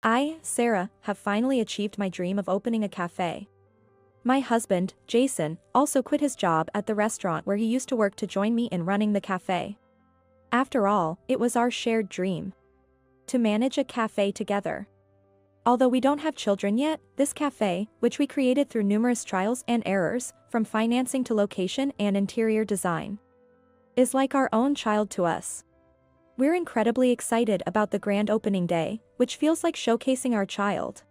I, Sarah, have finally achieved my dream of opening a cafe. My husband, Jason, also quit his job at the restaurant where he used to work to join me in running the cafe. After all, it was our shared dream to manage a cafe together. Although we don't have children yet, this cafe, which we created through numerous trials and errors, from financing to location and interior design, is like our own child to us. We're incredibly excited about the grand opening day, which feels like showcasing our child.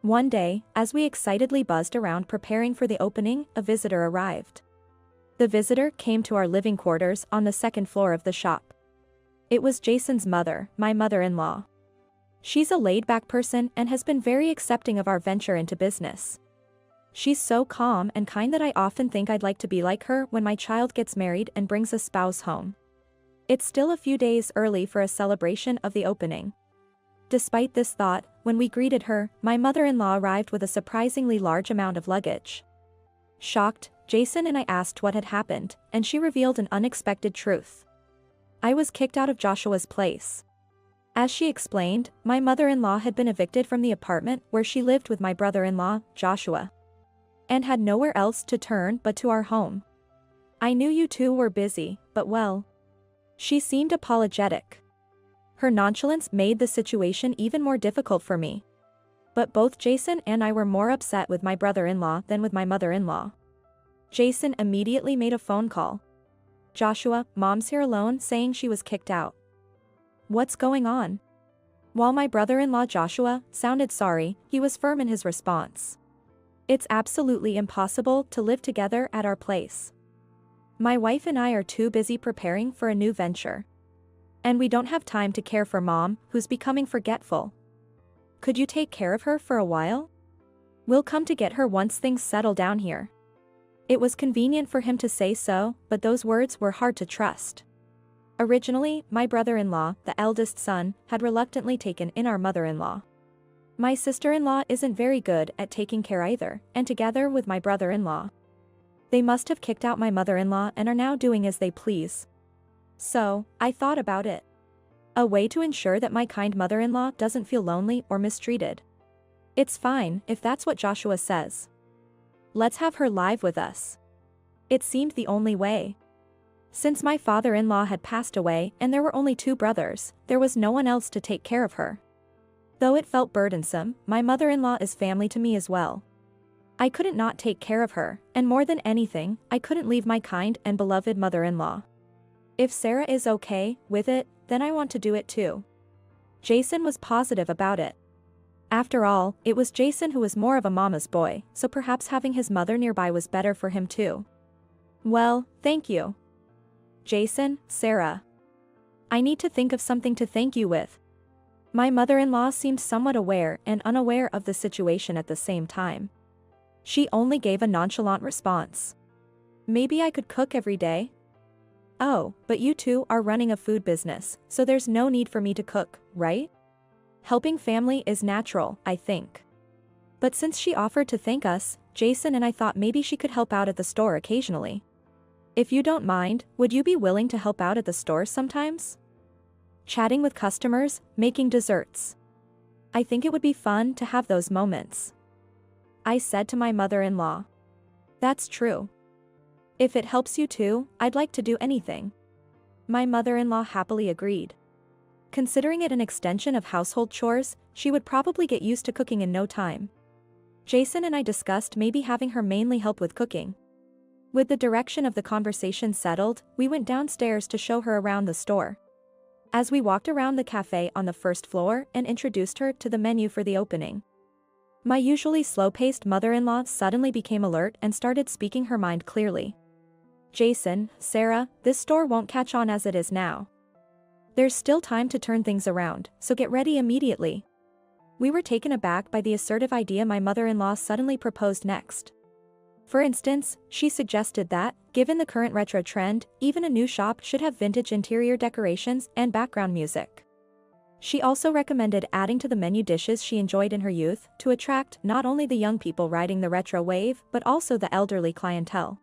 One day, as we excitedly buzzed around preparing for the opening, a visitor arrived. The visitor came to our living quarters on the second floor of the shop. It was Jason's mother, my mother-in-law. She's a laid-back person and has been very accepting of our venture into business. She's so calm and kind that I often think I'd like to be like her when my child gets married and brings a spouse home. It's still a few days early for a celebration of the opening. Despite this thought, when we greeted her, my mother-in-law arrived with a surprisingly large amount of luggage. Shocked, Jason and I asked what had happened, and she revealed an unexpected truth. I was kicked out of Joshua's place. As she explained, my mother-in-law had been evicted from the apartment where she lived with my brother-in-law, Joshua, and had nowhere else to turn but to our home. I knew you two were busy, but well. She seemed apologetic. Her nonchalance made the situation even more difficult for me. But both Jason and I were more upset with my brother-in-law than with my mother-in-law. Jason immediately made a phone call. Joshua, Mom's here alone saying she was kicked out. What's going on? While my brother-in-law Joshua sounded sorry, he was firm in his response. It's absolutely impossible to live together at our place. My wife and I are too busy preparing for a new venture. And we don't have time to care for Mom, who's becoming forgetful. Could you take care of her for a while? We'll come to get her once things settle down here. It was convenient for him to say so, but those words were hard to trust. Originally, my brother-in-law, the eldest son, had reluctantly taken in our mother-in-law. My sister-in-law isn't very good at taking care either, and together with my brother-in-law, they must have kicked out my mother-in-law and are now doing as they please. So, I thought about it. A way to ensure that my kind mother-in-law doesn't feel lonely or mistreated. It's fine if that's what Joshua says. Let's have her live with us. It seemed the only way. Since my father-in-law had passed away and there were only 2 brothers, there was no one else to take care of her. Though it felt burdensome, my mother-in-law is family to me as well. I couldn't not take care of her, and more than anything, I couldn't leave my kind and beloved mother-in-law. If Sarah is okay with it, then I want to do it too. Jason was positive about it. After all, it was Jason who was more of a mama's boy, so perhaps having his mother nearby was better for him too. Well, thank you. Jason, Sarah. I need to think of something to thank you with. My mother-in-law seemed somewhat aware and unaware of the situation at the same time. She only gave a nonchalant response. Maybe I could cook every day? Oh, but you two are running a food business, so there's no need for me to cook, right? Helping family is natural, I think. But since she offered to thank us, Jason and I thought maybe she could help out at the store occasionally. If you don't mind, would you be willing to help out at the store sometimes? Chatting with customers, making desserts. I think it would be fun to have those moments. I said to my mother-in-law. That's true. If it helps you too, I'd like to do anything. My mother-in-law happily agreed. Considering it an extension of household chores, she would probably get used to cooking in no time. Jason and I discussed maybe having her mainly help with cooking. With the direction of the conversation settled, we went downstairs to show her around the store. As we walked around the cafe on the first floor and introduced her to the menu for the opening, my usually slow-paced mother-in-law suddenly became alert and started speaking her mind clearly. Jason, Sarah, this store won't catch on as it is now. There's still time to turn things around, so get ready immediately. We were taken aback by the assertive idea my mother-in-law suddenly proposed next. For instance, she suggested that, given the current retro trend, even a new shop should have vintage interior decorations and background music. She also recommended adding to the menu dishes she enjoyed in her youth to attract not only the young people riding the retro wave but also the elderly clientele.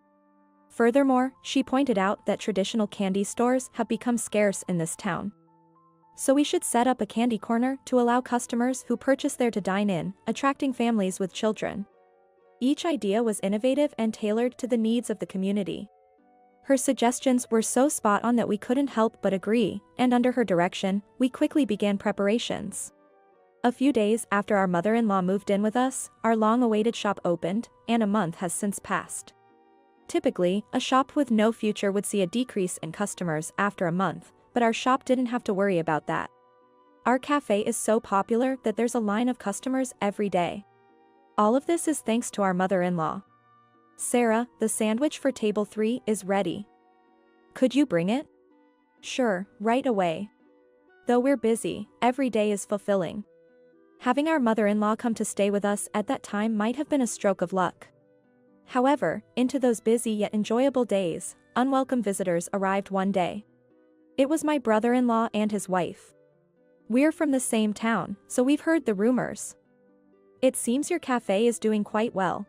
Furthermore, she pointed out that traditional candy stores have become scarce in this town. So we should set up a candy corner to allow customers who purchase there to dine in, attracting families with children. Each idea was innovative and tailored to the needs of the community. Her suggestions were so spot on that we couldn't help but agree, and under her direction, we quickly began preparations. A few days after our mother-in-law moved in with us, our long-awaited shop opened, and a month has since passed. Typically, a shop with no future would see a decrease in customers after a month, but our shop didn't have to worry about that. Our cafe is so popular that there's a line of customers every day. All of this is thanks to our mother-in-law. Sarah, the sandwich for table 3 is ready. Could you bring it? Sure, right away. Though we're busy, every day is fulfilling. Having our mother-in-law come to stay with us at that time might have been a stroke of luck. However, into those busy yet enjoyable days, unwelcome visitors arrived one day. It was my brother-in-law and his wife. We're from the same town, so we've heard the rumors. It seems your cafe is doing quite well.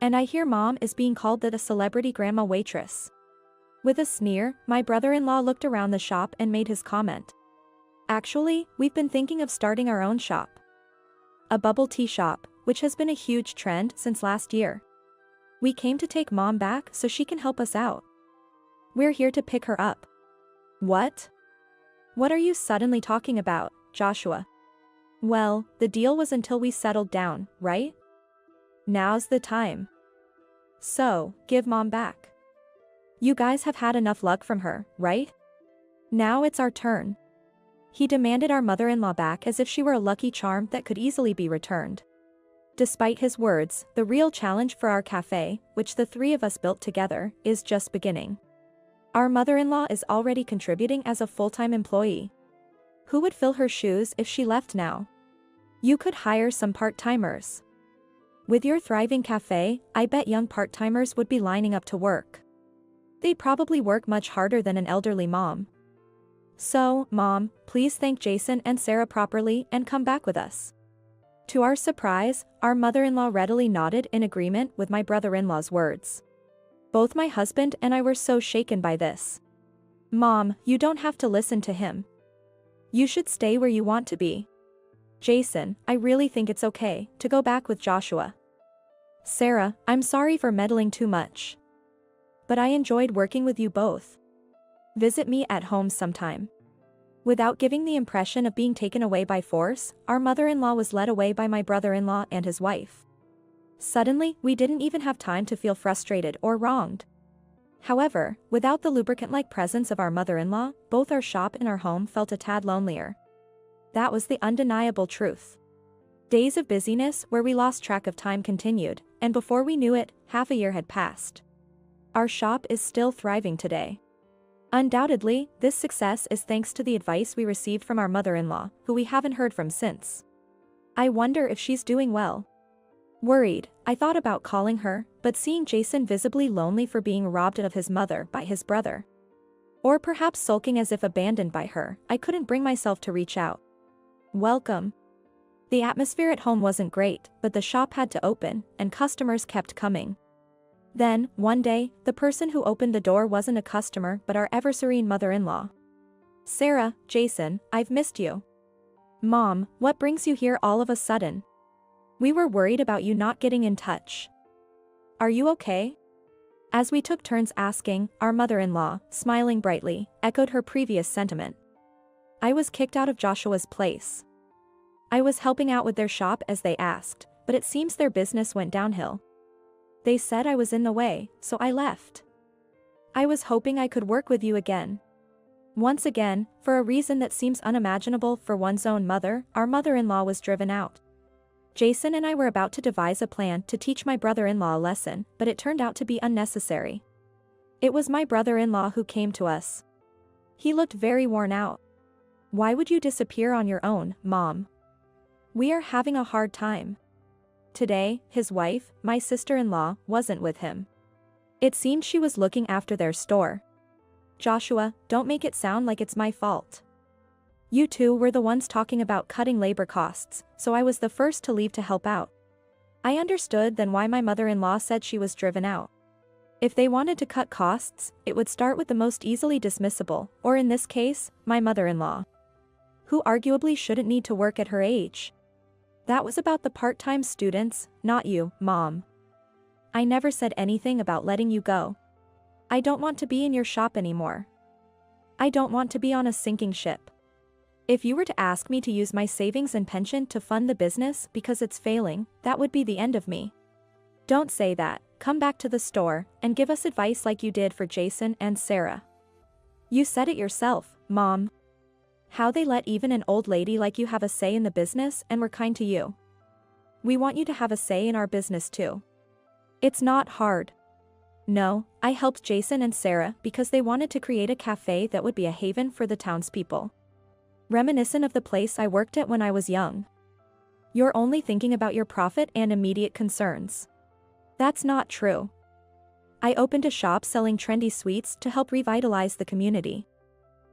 And I hear Mom is being called that a celebrity grandma waitress. With a sneer, my brother-in-law looked around the shop and made his comment. Actually, we've been thinking of starting our own shop. A bubble tea shop, which has been a huge trend since last year. We came to take Mom back so she can help us out. We're here to pick her up. What? What are you suddenly talking about, Joshua? Well, the deal was until we settled down, right? Now's the time. So, give Mom back. You guys have had enough luck from her, right? Now it's our turn. He demanded our mother-in-law back as if she were a lucky charm that could easily be returned. Despite his words, the real challenge for our cafe, which the three of us built together, is just beginning. Our mother-in-law is already contributing as a full-time employee. Who would fill her shoes if she left now? You could hire some part-timers. With your thriving cafe, I bet young part-timers would be lining up to work. They'd probably work much harder than an elderly mom. So, Mom, please thank Jason and Sarah properly and come back with us. To our surprise, our mother-in-law readily nodded in agreement with my brother-in-law's words. Both my husband and I were so shaken by this. Mom, you don't have to listen to him. You should stay where you want to be. Jason, I really think it's okay to go back with Joshua. Sarah, I'm sorry for meddling too much. But I enjoyed working with you both. Visit me at home sometime. Without giving the impression of being taken away by force, our mother-in-law was led away by my brother-in-law and his wife. Suddenly, we didn't even have time to feel frustrated or wronged. However, without the lubricant-like presence of our mother-in-law, both our shop and our home felt a tad lonelier. That was the undeniable truth. Days of busyness where we lost track of time continued, and before we knew it, half a year had passed. Our shop is still thriving today. Undoubtedly, this success is thanks to the advice we received from our mother-in-law, who we haven't heard from since. I wonder if she's doing well. Worried, I thought about calling her, but seeing Jason visibly lonely for being robbed of his mother by his brother, or perhaps sulking as if abandoned by her, I couldn't bring myself to reach out. Welcome. The atmosphere at home wasn't great, but the shop had to open, and customers kept coming. Then, one day, the person who opened the door wasn't a customer but our ever-serene mother-in-law. Sarah, Jason, I've missed you. Mom, what brings you here all of a sudden? We were worried about you not getting in touch. Are you okay? As we took turns asking, our mother-in-law, smiling brightly, echoed her previous sentiment. I was kicked out of Joshua's place. I was helping out with their shop as they asked, but it seems their business went downhill. They said I was in the way, so I left. I was hoping I could work with you again. Once again, for a reason that seems unimaginable for one's own mother, our mother-in-law was driven out. Jason and I were about to devise a plan to teach my brother-in-law a lesson, but it turned out to be unnecessary. It was my brother-in-law who came to us. He looked very worn out. Why would you disappear on your own, Mom? We are having a hard time. Today, his wife, my sister-in-law, wasn't with him. It seemed she was looking after their store. Joshua, don't make it sound like it's my fault. You two were the ones talking about cutting labor costs, so I was the first to leave to help out. I understood then why my mother-in-law said she was driven out. If they wanted to cut costs, it would start with the most easily dismissible, or in this case, my mother-in-law. who arguably shouldn't need to work at her age. That was about the part-time students, not you, Mom. I never said anything about letting you go. I don't want to be in your shop anymore. I don't want to be on a sinking ship. If you were to ask me to use my savings and pension to fund the business because it's failing, that would be the end of me. Don't say that. Come back to the store and give us advice like you did for Jason and Sarah. You said it yourself, Mom. How they let even an old lady like you have a say in the business and were kind to you. We want you to have a say in our business too. It's not hard. No, I helped Jason and Sarah because they wanted to create a cafe that would be a haven for the townspeople. Reminiscent of the place I worked at when I was young. You're only thinking about your profit and immediate concerns. That's not true. I opened a shop selling trendy sweets to help revitalize the community.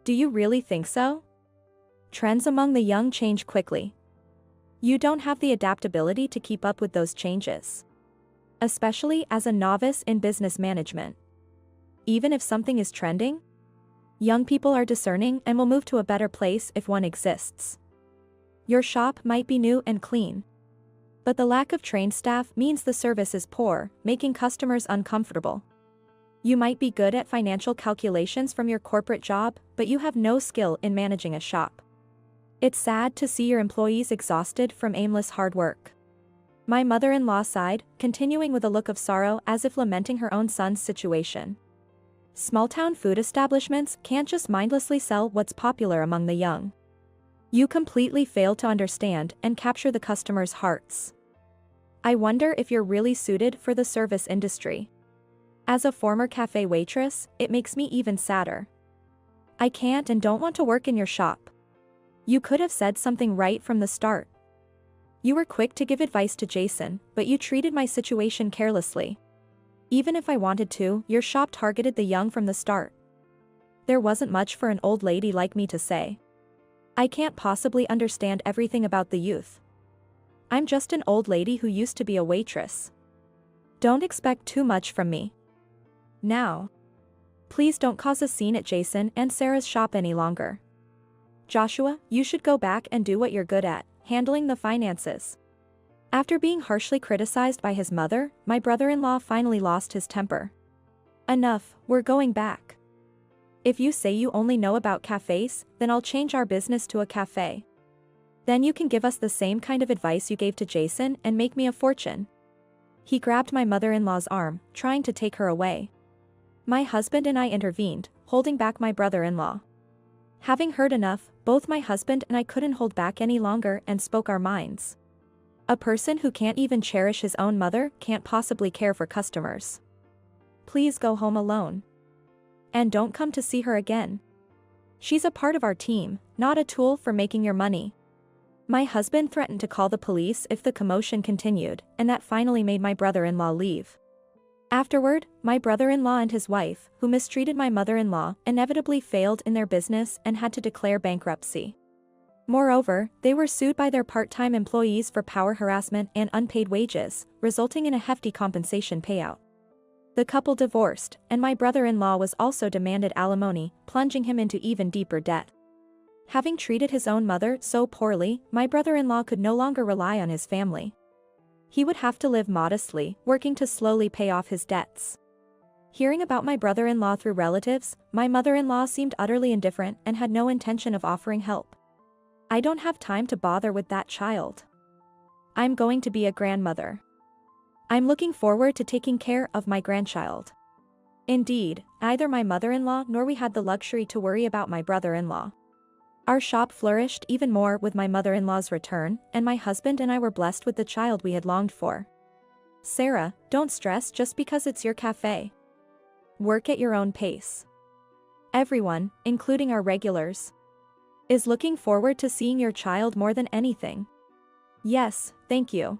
Do you really think so? Trends among the young change quickly. You don't have the adaptability to keep up with those changes. Especially as a novice in business management. Even if something is trending, young people are discerning and will move to a better place if one exists. Your shop might be new and clean. But the lack of trained staff means the service is poor, making customers uncomfortable. You might be good at financial calculations from your corporate job, but you have no skill in managing a shop. It's sad to see your employees exhausted from aimless hard work. My mother-in-law sighed, continuing with a look of sorrow as if lamenting her own son's situation. Small-town food establishments can't just mindlessly sell what's popular among the young. You completely fail to understand and capture the customers' hearts. I wonder if you're really suited for the service industry. As a former cafe waitress, it makes me even sadder. I can't and don't want to work in your shop. You could have said something right from the start. You were quick to give advice to Jason, but you treated my situation carelessly. Even if I wanted to, your shop targeted the young from the start. There wasn't much for an old lady like me to say. I can't possibly understand everything about the youth. I'm just an old lady who used to be a waitress. Don't expect too much from me. Now. Please don't cause a scene at Jason and Sarah's shop any longer. Joshua, you should go back and do what you're good at, handling the finances. After being harshly criticized by his mother, my brother-in-law finally lost his temper. Enough, we're going back. If you say you only know about cafes, then I'll change our business to a cafe. Then you can give us the same kind of advice you gave to Jason and make me a fortune. He grabbed my mother-in-law's arm, trying to take her away. My husband and I intervened, holding back my brother-in-law. Having heard enough, both my husband and I couldn't hold back any longer and spoke our minds. A person who can't even cherish his own mother can't possibly care for customers. Please go home alone. And don't come to see her again. She's a part of our team, not a tool for making your money. My husband threatened to call the police if the commotion continued, and that finally made my brother-in-law leave. Afterward, my brother-in-law and his wife, who mistreated my mother-in-law, inevitably failed in their business and had to declare bankruptcy. Moreover, they were sued by their part-time employees for power harassment and unpaid wages, resulting in a hefty compensation payout. The couple divorced, and my brother-in-law was also demanded alimony, plunging him into even deeper debt. Having treated his own mother so poorly, my brother-in-law could no longer rely on his family. He would have to live modestly, working to slowly pay off his debts. Hearing about my brother-in-law through relatives, my mother-in-law seemed utterly indifferent and had no intention of offering help. I don't have time to bother with that child. I'm going to be a grandmother. I'm looking forward to taking care of my grandchild. Indeed, neither my mother-in-law nor we had the luxury to worry about my brother-in-law. Our shop flourished even more with my mother-in-law's return, and my husband and I were blessed with the child we had longed for. Sarah, don't stress just because it's your cafe. Work at your own pace. Everyone, including our regulars, is looking forward to seeing your child more than anything. Yes, thank you.